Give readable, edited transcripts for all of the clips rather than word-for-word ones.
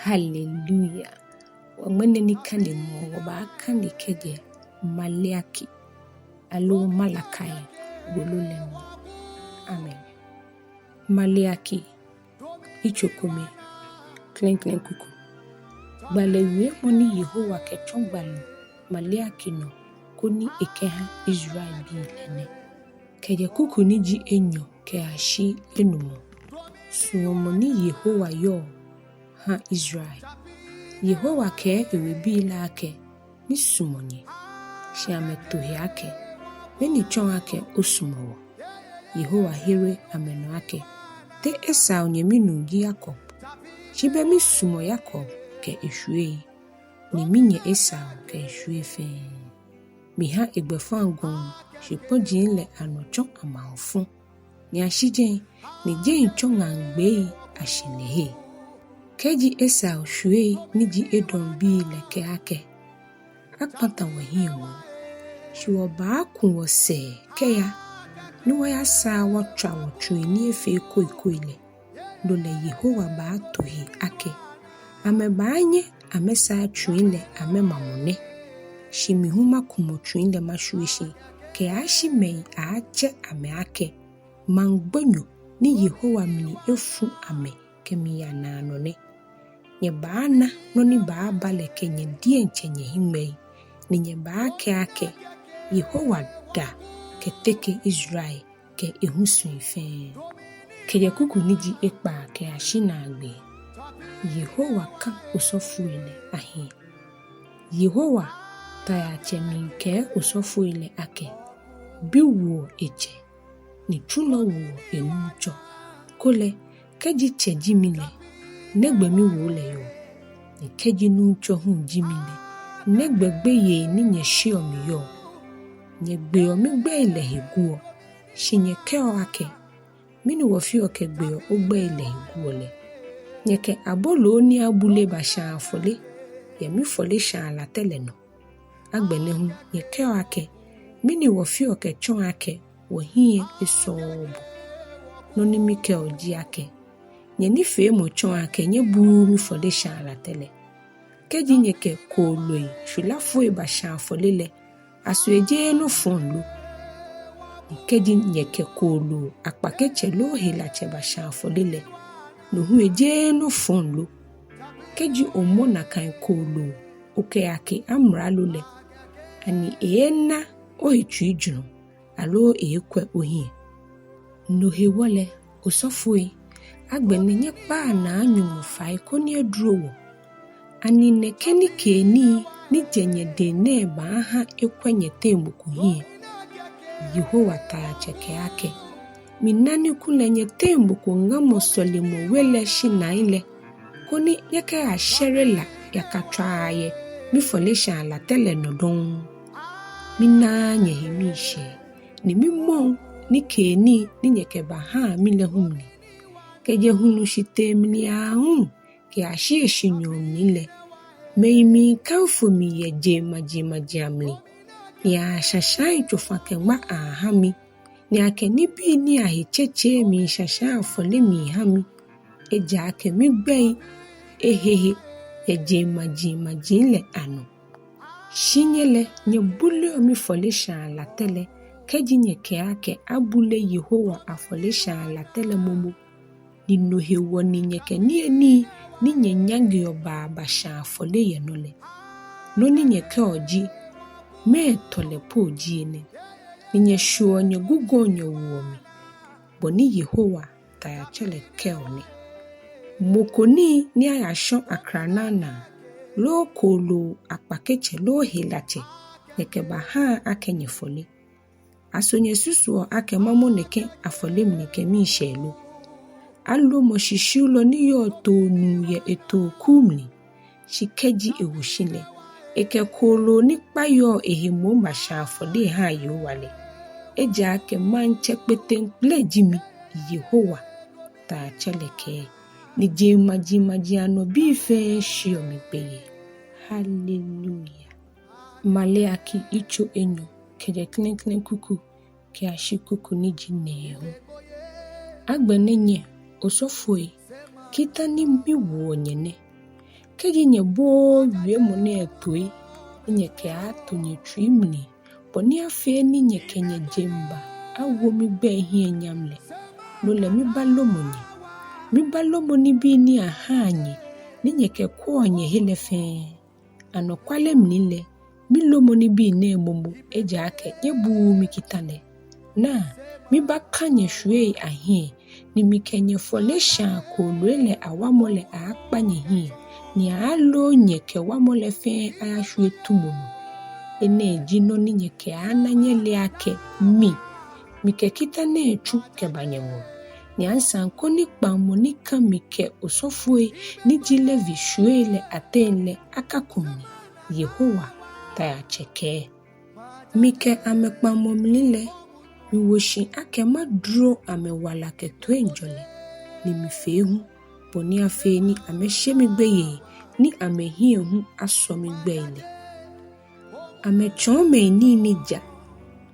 Hallelujah. Wamene kane mo ba kane kede Maleaki alo Malachi gololem. Amen. Maleaki ichokome klen kuku. Balewe moni Yehowa kechongbalu Maleaki no koni ekeha Israel bi lene. Kede kuku ni ji enyo ke ashi enumo. Suɔmɔ ni Yehowa yo ha Israel. Yehowa ke ewebi la ke ni sumonye. Shiame tohe ake. Meni chon ake osumowo. Yehowa here ameno ake. Te Esau nyeminu Jacob. Shibe mi sumo Jacob ke eshue. Ni minye Esau ke eshue fe. Mi ha egbefangon. Shipo jinle anochon amaofun. Ni ashije ni jen chon angbe ashinehe. Keji Esau shue niji edon bi leke ake. Akpata wahimu. Shiwa baakun wose keya. Nuwa ya saa watra watru ni efe koile. Dole Yehowa baatohi ake. Ame baanye ame saa truile ame mamone. Shimihuma kumo truile mashuishi. Ke ashi mei aache ame ake. Mangbonyo ni Yehowa mini efu ame kemiya nanone. Nye baana no ni baaba leke nye dienche nye himei. Ni nye baake ake. Yehowa da ke teke Israel ke ehusu ife. Kede kuku niji ekpa ke ashina agbe. Yehowa ka osɔfoi le ahiɛ. Yehowa tayache minke osɔfoi le ake. Biwo eche. Ni chulo wo enucho. Kole keji che jimile. Negbe mi wo le yo. Ni keji nucho hun jimile. Negbe gbeye ni nye shio mi yo. Nye gbeyo mi gbe ile higuo. Shi nye keo ake. Mini wofio ke gbeyo ogbe ile higuo le. Nye ke abolo ni abule ba shan fole. Ye mi fole shan la tele no. Agbene hun nye keo ake. Mini wofio ke chon ake. Wohiye esobo. Noni mi keo ji ake. Nye ni fe mo chon ake nye bu mi fole shan la tele. Keji nye ke koloi. Shula fwe ba shan fole le. Asweje no fonlo. Keji nye ke kolo. Akpakeche lo hela che ba shan fole le. No hueje no fonlo. Keji omona kan kolo. Oke ake amralo le. Ani ena ohichu ijunu. Alo ekwe ohie. No hewole osɔfoi. Agbene nye pa na anyumu fai koni edrowo. Ani nekeni keni ni jenye dene ba ha ekwenye tembo kuhie. Yehowa tayacheke ake. Minani kulenye tembo kungamo solimo wele shinaile. Koni yake asherela yakatraye. Mifolesha ala tele nodon. Minanye hemishe. Ni mimon ni keni ni nyeke baha mile humni. Keje hunu shite mili ahun. Ke ashie shinyom nile. Meimi kaufu mi ye jema jamli. Ni ashashai chufake wa ahami. Ni ake nibi ni ahicheche mi shasha fole mi hami. Eja ake mi gbei. Ehehe. Ye jema jinle anu. Shinyele nye bule mi fole shan la tele. Keji nye ke ake abule Yehowa afole shan la tele momo. Ni nohewo ni nye ke ni nye nyangi oba bashan fole ye nole. No ni nye ke oji. Me tole po oji ene. Ni nye shuo nye gugo nye uomi. Boni Yehowa tayachele ke one. Mokoni ni ayashon akranana. Lo kolo akpakeche lo helache. Neke baha ake nye fole. Aso nye susuo ake mamo neke afole mneke mi shelo. Alo mo shishulo ni yo tonu ye eto kumli. Shikeji ewushile. Eke kolo ni payo ehemo masha fole ha yo wale. Eja ake manche peten ple jimi Yehowa ta cheleke. Ni jema jiano bife shio mipeye. Hallelujah. Maleaki icho enyo. Keje klen kuku. Ke ashi kuku ni jineho. Agbenenye osɔfoi. kita ni mi wo nyene keji nye bo wie mo ne atoi nye ke ato nye trimni boni afe ni nye kenye jemba awo mi gbe hie nyamle no le mi balomo ni bi ni ahanye ni nye ke ko nye helefe Anɔkwa mnile mi lomo ni bi ne momo eja ake nye bu mi kitane na mi baka nye shwe ahiɛ ni mi kenye folesha ko lele awamole akpa nye hie ni alo nye ke wamole fe ayashwe tumono ene jino ni nye ke ananye le ake mi ke kitane echu ke banyewo ni ansanko ni kpamo ni kamike osɔfoi ni jile vishwe le atele akakumni Yehowa ta cheke mike amekpamo mlile mi woshi ake madro amewala ke to enjole ni mi fehu boni afe ni amehye mi gbeye ni amehie hu aso mi gbele amechome ni ja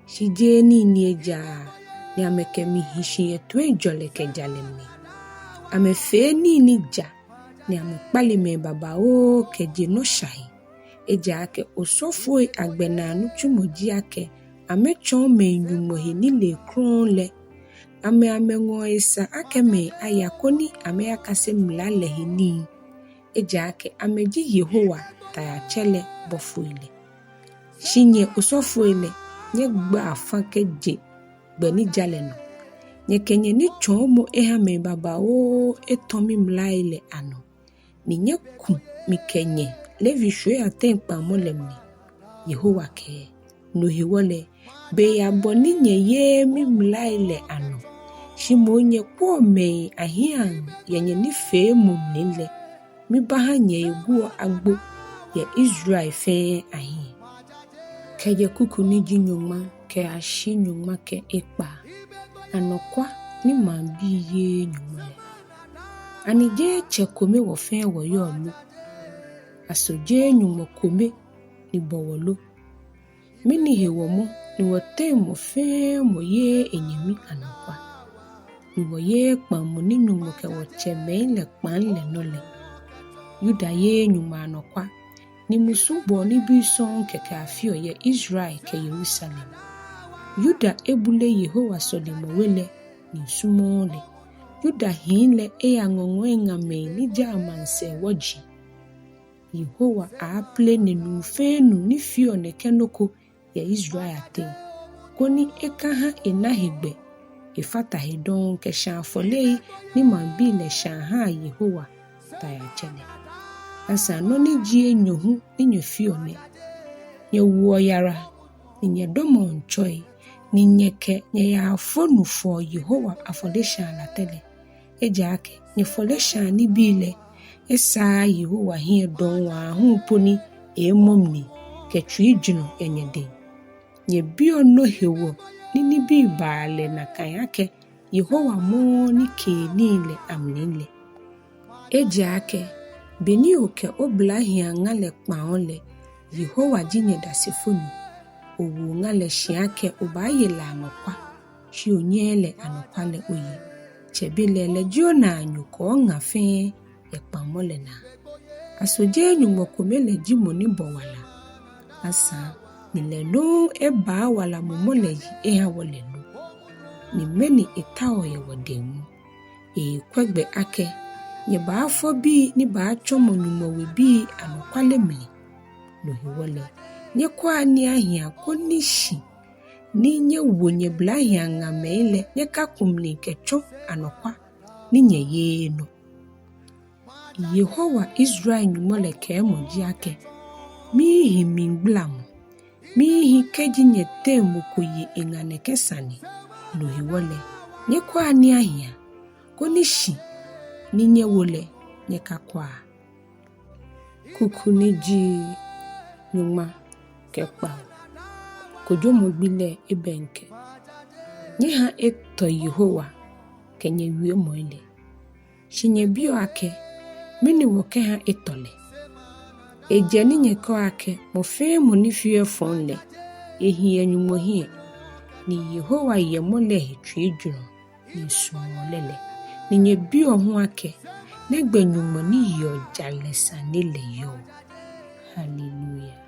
shije ni eja ni ameke mi hishi to enjole ke jalemi amefe ni ja ni amekpali me baba o ke je no shai eja ake osɔfoi agbenanu tumoji ake amechome nyumohi ni le kron le amengo esa ake me ayakoni ame akase mlale hini eja ake ameji Yehowa ta chele bofuile shinye osɔfoile nye gba afanke je gbeni jale no nye kenye ni chomo eha me baba o etomi mlaile ano ni nye ku mi kenye levi shwe atempa molemni Yehowa ke no hiwole be ya boni nye ye mi mlaile ano shimo nye kwa me ahian yenye ni fe mumnile mi baha nye iguo agbo ye Israel fe ahi keje kuku ni Nyɔŋmɔ ke ashi Nyɔŋmɔ ke ekpa Anɔkwa ni maŋbii ye Nyɔŋmɔ anije chekome wo fe wo yolu asoje Nyɔŋmɔ kome ni bowolo mini hewomo ni wote mo fe mo ye enyemi Anɔkwa ni wo ye kpamo ni Nyɔŋmɔ ke wo cheme le kpan le nole Yuda ye Nyɔŋmɔ Anɔkwa ni musubo ni bison keke afio ye Israel ke Jerusalem Yuda ebule Yehowa solimo wele ni sumole Yuda hinle ngongwe ngame ni jamanse woji Yehowa aple ni nufenu ni fio ne kenoko ya Israel te koni ekaha enahigbe efata hedon ke shanfolei ni maŋbii le shanha Yehowa ta ya chele asa no ni jie nyohu ni nyefio ne nye wo yara ni nye domo nchoi ni nyeke nye ya afonu for Yehowa afodesha la tele eja ake nye folesha ni bile esa Yehowa hie don wa hu poni emomni ke twijino enyede nye bio no hewo ni bi baale na kayake Yehowa mo ni ke ni le amnile eja ake beni oke obla hia ngale kpaole Yehowa jinye dasefonu owu ngale shiake obaye la Anɔkwa shi onyele Anɔkwa le oyi chebele le jona anyuko ngafe ekpamole na asoje Nyɔŋmɔ komele jimo ni bowala asa ni le no eba wala momole yi eha wole no ni meni etawo ye wodemu kwegbe ake nye ba afo bi ni ba chomo Nyɔŋmɔ we bi Anɔkwa le mli no hiwole nye kwa ni ahia konishi ni nye wonye blahia ngamele nye kakumni kecho Anɔkwa ni nye ye no Yehowa Israel Nyɔŋmɔ le ke moji ake mihi mingblamu mihi keji nye temu koyi engane kesani no hiwole nye kwa ni ahia konishi ni nye wole nye kakwa kuku ni ji Nyɔŋmɔ kekpa Kojomɔ bile ebɛŋkɛ nye ha eto Yehowa kenye wie moile shinye bio ake mini woke ha etole ejeni nye ko ake mo fe mo ni fie fonle ehie Nyɔŋmɔ hie ni Yehowa ye mole hetwe dwuro ni suɔmɔ lele ni nye bio ho ake Negbenyumo ni yo jalesa ni le yo. Hallelujah.